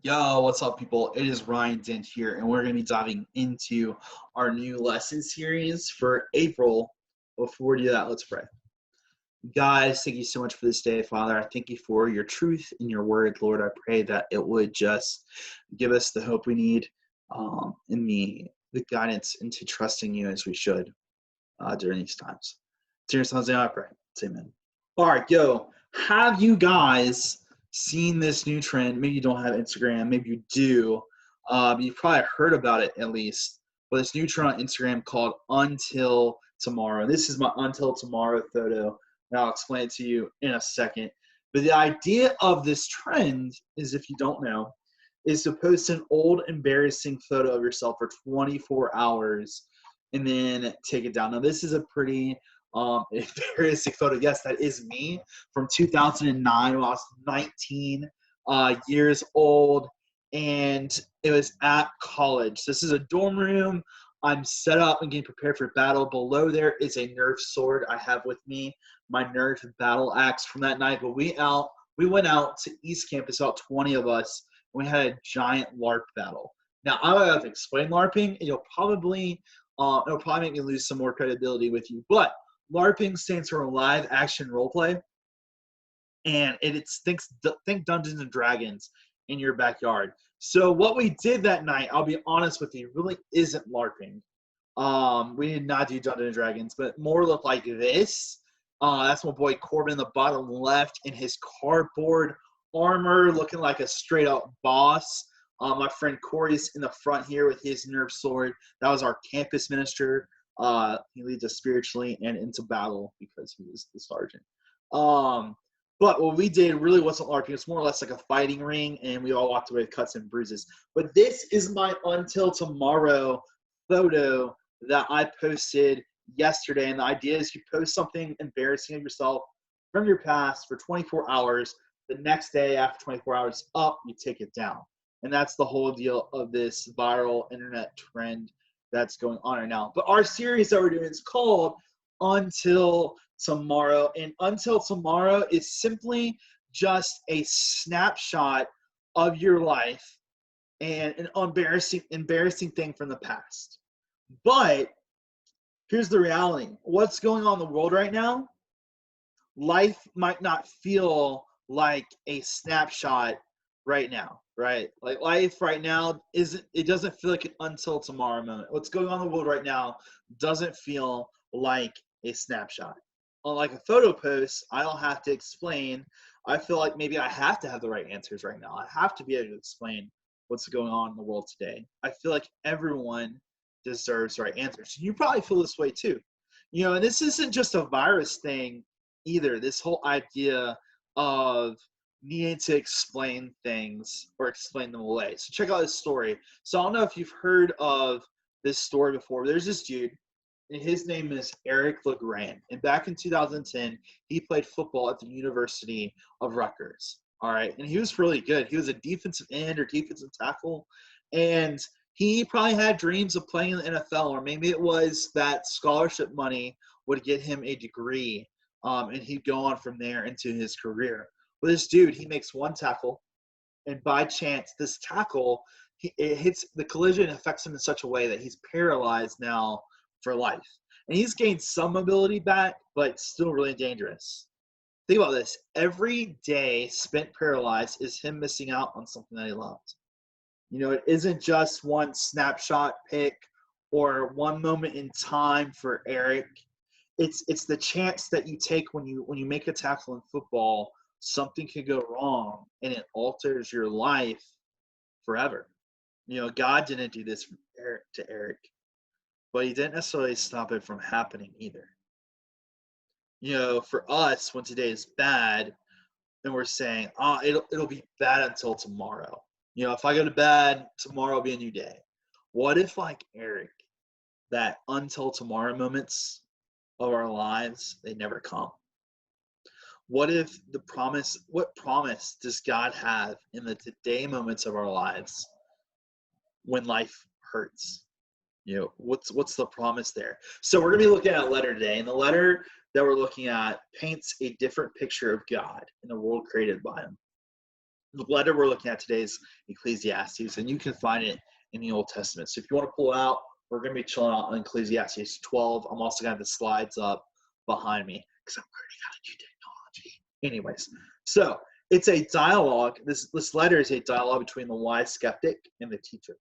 Yo, what's up, people? It is Ryan Dent here, and we're going to be diving into our new lesson series for April. Before we do that, let's pray. Guys, thank you so much for this day, Father. I thank you for your truth in your word, Lord. I pray that it would just give us the hope we need and the guidance into trusting you as we should during these times. To your son's name, I pray. Amen. All right, yo, have you guys seen this new trend? Maybe you don't have Instagram, maybe you do. You've probably heard about it at least. But this new trend on Instagram called Until Tomorrow. This is my Until Tomorrow photo, and I'll explain it to you in a second. But the idea of this trend is, if you don't know, is to post an old, embarrassing photo of yourself for 24 hours and then take it down. Now, this is a pretty embarrassing photo. Yes, that is me from 2009 when I was 19 years old, and it was at college. This is a dorm room. I'm set up and getting prepared for battle. Below there is a Nerf sword I have with me, my Nerf battle axe from that night. But we went out to East Campus, about 20 of us, and we had a giant LARP battle. Now, I don't have to explain LARPing, and it'll probably make me lose some more credibility with you. But LARPing stands for live action roleplay, and think Dungeons and Dragons in your backyard. So what we did that night, I'll be honest with you, really isn't LARPing. We did not do Dungeons and Dragons, but more looked like this. That's my boy Corbin in the bottom left in his cardboard armor, looking like a straight up boss. My friend Corey's in the front here with his Nerf sword. That was our campus minister. He leads us spiritually and into battle because he was the sergeant. But what we did really wasn't LARPing. It's more or less like a fighting ring, and we all walked away with cuts and bruises. But this is my Until Tomorrow photo that I posted yesterday. And the idea is you post something embarrassing of yourself from your past for 24 hours. The next day, after 24 hours up, you take it down. And that's the whole deal of this viral internet trend that's going on right now. But our series that we're doing is called Until Tomorrow. And Until Tomorrow is simply just a snapshot of your life and an embarrassing thing from the past. But here's the reality. What's going on in the world right now? Life might not feel like a snapshot right now, right? Like life right now doesn't feel like an until tomorrow moment. What's going on in the world right now doesn't feel like a snapshot. Unlike a photo post, I don't have to explain. I feel like maybe I have to have the right answers right now. I have to be able to explain what's going on in the world today. I feel like everyone deserves the right answers. You probably feel this way too. And this isn't just a virus thing either. This whole idea of needing to explain things or explain them away. So check out this story. So I don't know if you've heard of this story before. There's this dude, and his name is Eric LeGrand. And back in 2010, he played football at the University of Rutgers. All right, and he was really good. He was a defensive end or defensive tackle, and he probably had dreams of playing in the NFL, or maybe it was that scholarship money would get him a degree, and he'd go on from there into his career. But this dude, he makes one tackle, and by chance, this tackle, it hits the collision, affects him in such a way that he's paralyzed now for life. And he's gained some mobility back, but still really dangerous. Think about this. Every day spent paralyzed is him missing out on something that he loved. It isn't just one snapshot pick or one moment in time for Eric. It's the chance that you take when you make a tackle in football. Something could go wrong, and it alters your life forever. God didn't do this to Eric, but he didn't necessarily stop it from happening either. For us, when today is bad, then we're saying, it'll be bad until tomorrow. If I go to bed, tomorrow will be a new day. What if, like Eric, that until tomorrow moments of our lives, they never come? What if what promise does God have in the today moments of our lives when life hurts? What's the promise there? So we're going to be looking at a letter today, and the letter that we're looking at paints a different picture of God in the world created by him. The letter we're looking at today is Ecclesiastes, and you can find it in the Old Testament. So if you want to pull it out, we're going to be chilling out on Ecclesiastes 12. I'm also going to have the slides up behind me because I'm learning how to do technology. Anyways, so it's a dialogue. This letter is a dialogue between the wise skeptic and the teacher.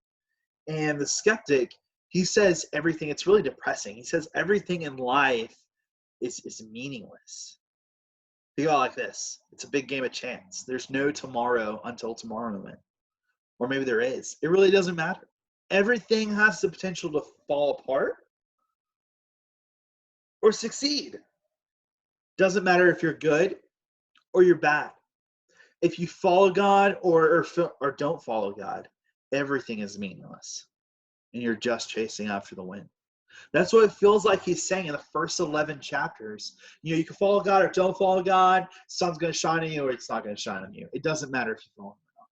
And the skeptic, he says everything, it's really depressing. He says everything in life is meaningless. Think about it like this. It's a big game of chance. There's no tomorrow until tomorrow moment. Or maybe there is. It really doesn't matter. Everything has the potential to fall apart or succeed. Doesn't matter if you're good or you're bad. If you follow God or don't follow God, everything is meaningless. And you're just chasing after the wind. That's what it feels like he's saying in the first 11 chapters. You can follow God or don't follow God. Sun's going to shine on you or it's not going to shine on you. It doesn't matter if you follow him or not,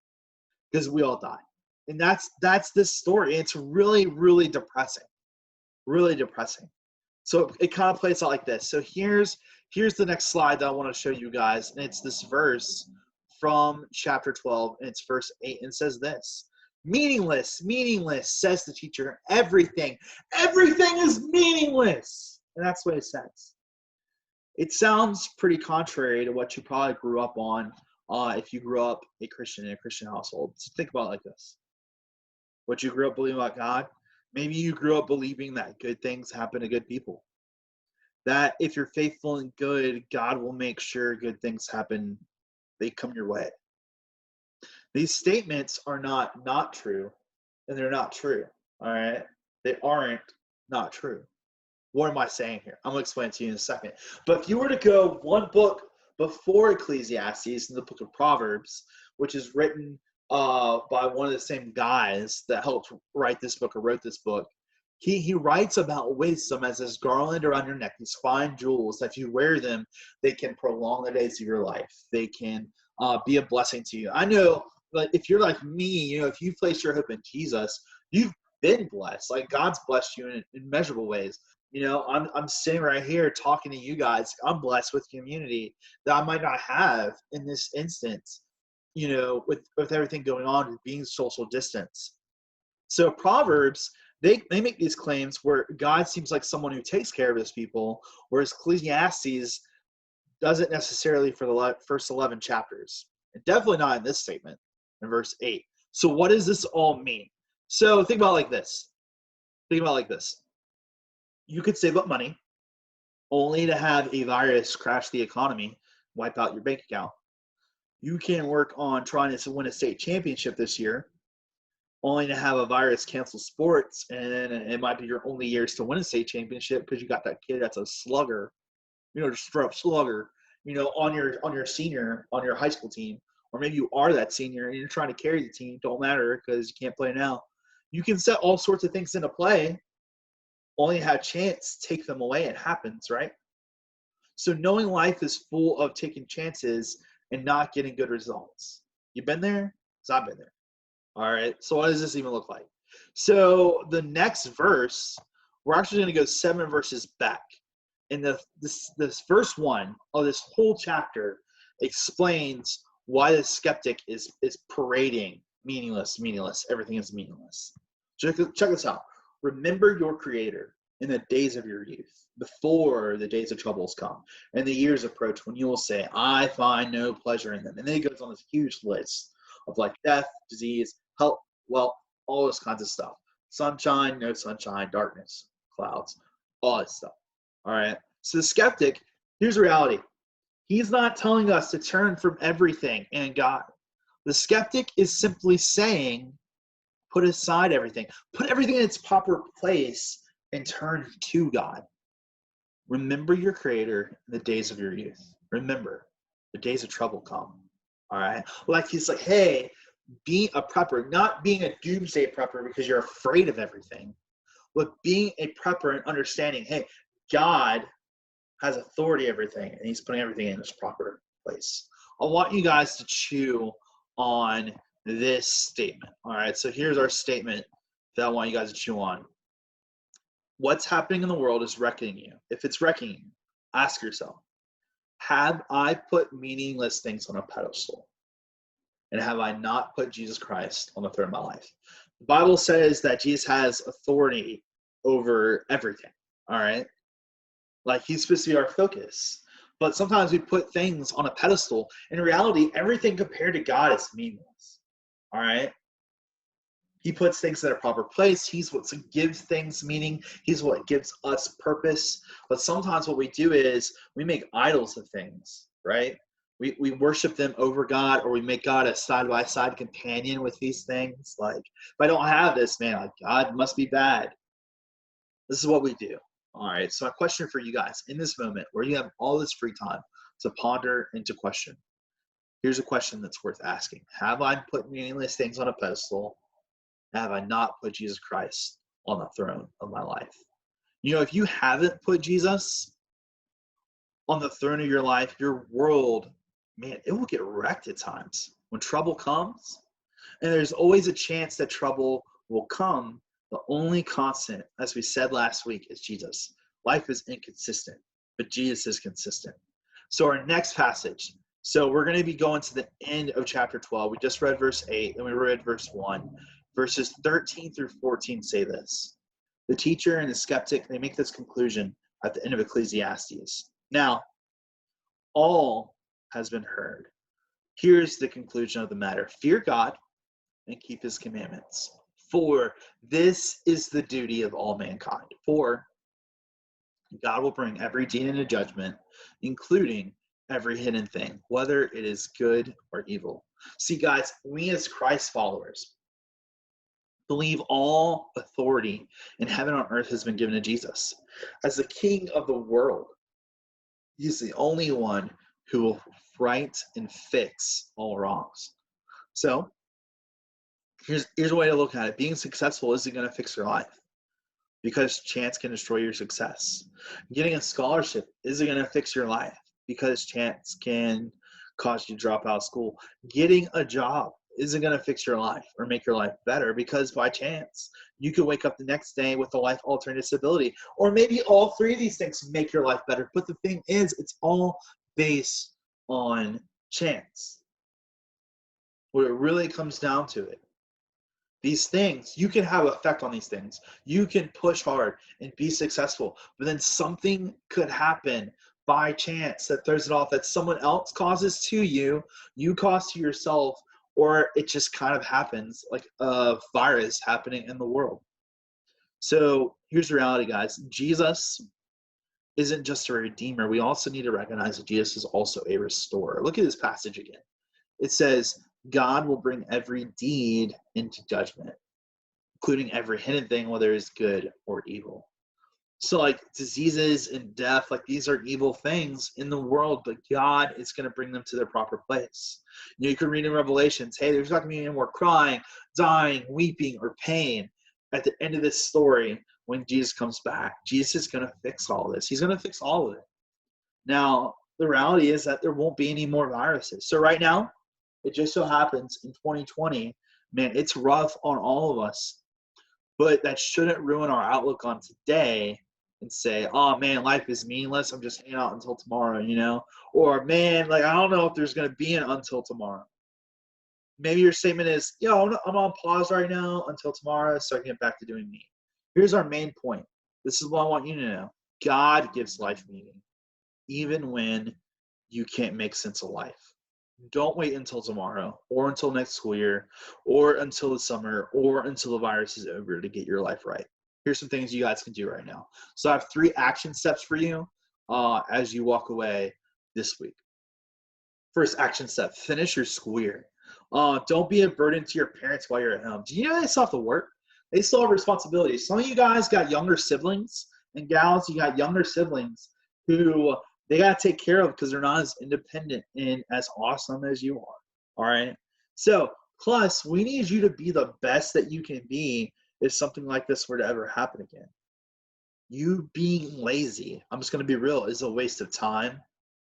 because we all die. And that's this story. It's really, really depressing. Really depressing. So it kind of plays out like this. So here's the next slide that I want to show you guys. And it's this verse from chapter 12. And it's verse 8. And it says this. Meaningless, says the teacher. Everything is meaningless. And that's what it says. It sounds pretty contrary to what you probably grew up on if you grew up a Christian in a Christian household. So think about it like this. What you grew up believing about God, maybe you grew up believing that good things happen to good people. That if you're faithful and good, God will make sure good things happen. They come your way. These statements are not true, and they're not true, all right? They aren't not true. What am I saying here? I'm going to explain it to you in a second. But if you were to go one book before Ecclesiastes, in the book of Proverbs, which is written by one of the same guys that helped write this book or wrote this book, he writes about wisdom as this garland around your neck, these fine jewels that if you wear them, they can prolong the days of your life. They can be a blessing to you. I know, like, if you're like me, if you place your hope in Jesus, you've been blessed. Like, God's blessed you in immeasurable ways. I'm sitting right here talking to you guys. I'm blessed with community that I might not have in this instance, with everything going on, with being social distance. So Proverbs, they make these claims where God seems like someone who takes care of his people, whereas Ecclesiastes doesn't necessarily for the first 11 chapters. And definitely not in this statement, in verse 8. So what does this all mean? So think about it like this. You could save up money only to have a virus crash the economy, wipe out your bank account. You can work on trying to win a state championship this year, only to have a virus cancel sports, and it might be your only years to win a state championship because you got that kid that's a slugger, just straight up slugger, on your high school team, or maybe you are that senior and you're trying to carry the team. Don't matter because you can't play now. You can set all sorts of things into play, only have chance take them away. It happens, right? So knowing life is full of taking chances and not getting good results. You been there? Because I've been there. All right. So what does this even look like? So the next verse, we're actually going to go 7 verses back. And this verse 1 of this whole chapter explains why the skeptic is parading meaningless. Everything is meaningless. Check this out. Remember your Creator in the days of your youth, before the days of troubles come, and the years approach when you will say, I find no pleasure in them. And then he goes on this huge list of like death, disease, health, wealth, all those kinds of stuff. Sunshine, no sunshine, darkness, clouds, all that stuff. All right. So the skeptic, here's the reality. He's not telling us to turn from everything and God. The skeptic is simply saying, put aside everything. Put everything in its proper place and turn to God. Remember your Creator in the days of your youth. Remember, the days of trouble come. All right? Like he's like, hey, be a prepper, not being a doomsday prepper because you're afraid of everything, but being a prepper and understanding, hey, God has authority over everything, and he's putting everything in its proper place. I want you guys to chew on this statement. All right, so here's our statement that I want you guys to chew on. What's happening in the world is wrecking you. If it's wrecking you, ask yourself, have I put meaningless things on a pedestal? and have I not put Jesus Christ on the throne of my life? The Bible says that Jesus has authority over everything, all right? Like, he's supposed to be our focus. But sometimes we put things on a pedestal. In reality, everything compared to God is meaningless, all right? He puts things in their proper place. He's what gives things meaning. He's what gives us purpose. But sometimes what we do is we make idols of things, right? We worship them over God, or we make God a side-by-side companion with these things. Like, if I don't have this, man, like, God must be bad. This is what we do. All right, so my question for you guys in this moment where you have all this free time to ponder and to question, here's a question that's worth asking. Have I put meaningless things on a pedestal? Have I not put Jesus Christ on the throne of my life? You know, if you haven't put Jesus on the throne of your life, your world, man, it will get wrecked at times. When trouble comes, and there's always a chance that trouble will come, the only constant, as we said last week, is Jesus. Life is inconsistent, but Jesus is consistent. So our next passage, so we're going to be going to the end of chapter 12. We just read verse 8, and we read verse 1. Verses 13 through 14 say this. The teacher and the skeptic, they make this conclusion at the end of Ecclesiastes. Now, all has been heard. Here's the conclusion of the matter. Fear God and keep his commandments, for this is the duty of all mankind. For God will bring every deed into judgment, including every hidden thing, whether it is good or evil. See, guys, we as Christ followers believe all authority in heaven and on earth has been given to Jesus. As the King of the world, he's the only one who will right and fix all wrongs. So here's a way to look at it. Being successful isn't going to fix your life, because chance can destroy your success. Getting a scholarship isn't going to fix your life, because chance can cause you to drop out of school. Getting a job isn't going to fix your life or make your life better, because by chance you could wake up the next day with a life-altering disability. Or maybe all three of these things make your life better. But the thing is, it's all based on chance. When it really comes down to it, these things, you can have effect on these things. You can push hard and be successful, but then something could happen by chance that throws it off, that someone else causes to you, you cause to yourself, or it just kind of happens, like a virus happening in the world. So here's the reality, guys. Jesus isn't just a redeemer. We also need to recognize that Jesus is also a restorer. Look at this passage again. It says, God will bring every deed into judgment, including every hidden thing, whether it's good or evil. So like diseases and death, like these are evil things in the world, but God is going to bring them to their proper place. You know, you can read in Revelations, hey, there's not going to be any more crying, dying, weeping, or pain. At the end of this story, when Jesus comes back, Jesus is going to fix all this. He's going to fix all of it. Now, the reality is that there won't be any more viruses. So right now, it just so happens in 2020, man, it's rough on all of us. But that shouldn't ruin our outlook on today and say, oh, man, life is meaningless. I'm just hanging out until tomorrow, you know? Or, man, like, I don't know if there's going to be an until tomorrow. Maybe your statement is, yo, I'm on pause right now until tomorrow so I can get back to doing me. Here's our main point. This is what I want you to know. God gives life meaning, even when you can't make sense of life. Don't wait until tomorrow or until next school year or until the summer or until the virus is over to get your life right. Here's some things you guys can do right now. So I have 3 action steps for you as you walk away this week. First action step, finish your school year. Don't be a burden to your parents while you're at home. Do you know they still have to work? They still have responsibilities. Some of you guys got younger siblings, and gals, you got younger siblings who they got to take care of because they're not as independent and as awesome as you are. All right. So plus, we need you to be the best that you can be if something like this were to ever happen again. You being lazy, I'm just going to be real, is a waste of time,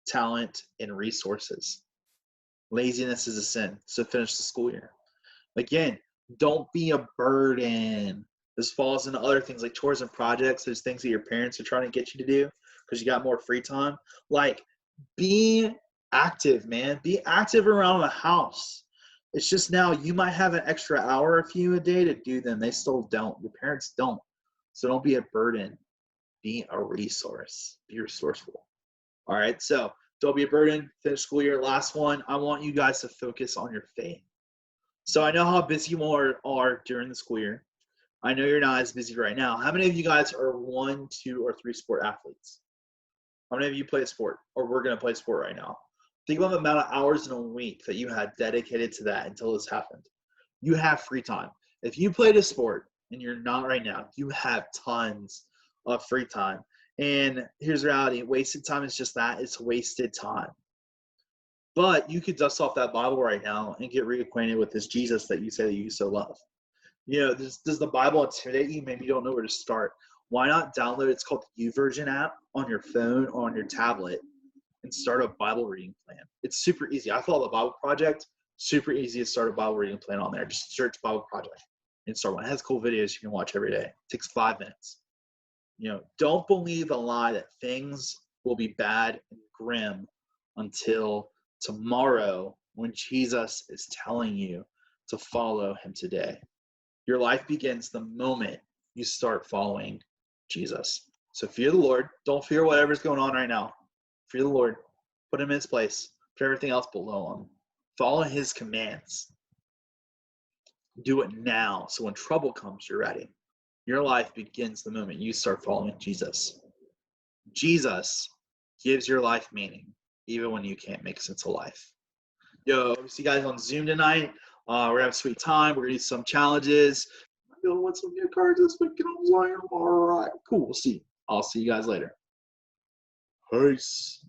talent, and resources. Laziness is a sin. So finish the school year. Again, don't be a burden. This falls into other things like chores and projects. There's things that your parents are trying to get you to do because you got more free time. Like, be active, man. Be active around the house. It's just now you might have an extra hour or few a day to do them. They still don't. Your parents don't. So don't be a burden. Be a resource. Be resourceful. All right. So don't be a burden. Finish school year. Last one. I want you guys to focus on your faith. So I know how busy you are during the school year. I know you're not as busy right now. How many of you guys are 1, 2, or 3 sport athletes? How many of you play a sport or we're going to play sport right now? Think about the amount of hours in a week that you had dedicated to that until this happened. You have free time. If you played a sport and you're not right now, you have tons of free time. And here's the reality. Wasted time is just that. It's wasted time. But you could dust off that Bible right now and get reacquainted with this Jesus that you say that you so love. You know, does the Bible intimidate you? Maybe you don't know where to start. Why not download, it's called the YouVersion app on your phone or on your tablet and start a Bible reading plan. It's super easy. I follow the Bible Project. Super easy to start a Bible reading plan on there. Just search Bible Project and start one. It has cool videos you can watch every day. It takes 5 minutes. You know, don't believe the lie that things will be bad and grim until tomorrow when Jesus is telling you to follow him today. Your life begins the moment you start following Jesus. So fear the Lord. Don't fear whatever's going on right now. Fear the Lord. Put him in his place. Put everything else below him. Follow his commands. Do it now so when trouble comes, you're ready. Your life begins the moment you start following Jesus. Jesus gives your life meaning, even when you can't make sense of life. Yo, see you guys on Zoom tonight. We're going to have a sweet time. We're going to do some challenges. I'm going to win some new cards this weekend on Zion. All right, cool. We'll see. I'll see you guys later. Peace.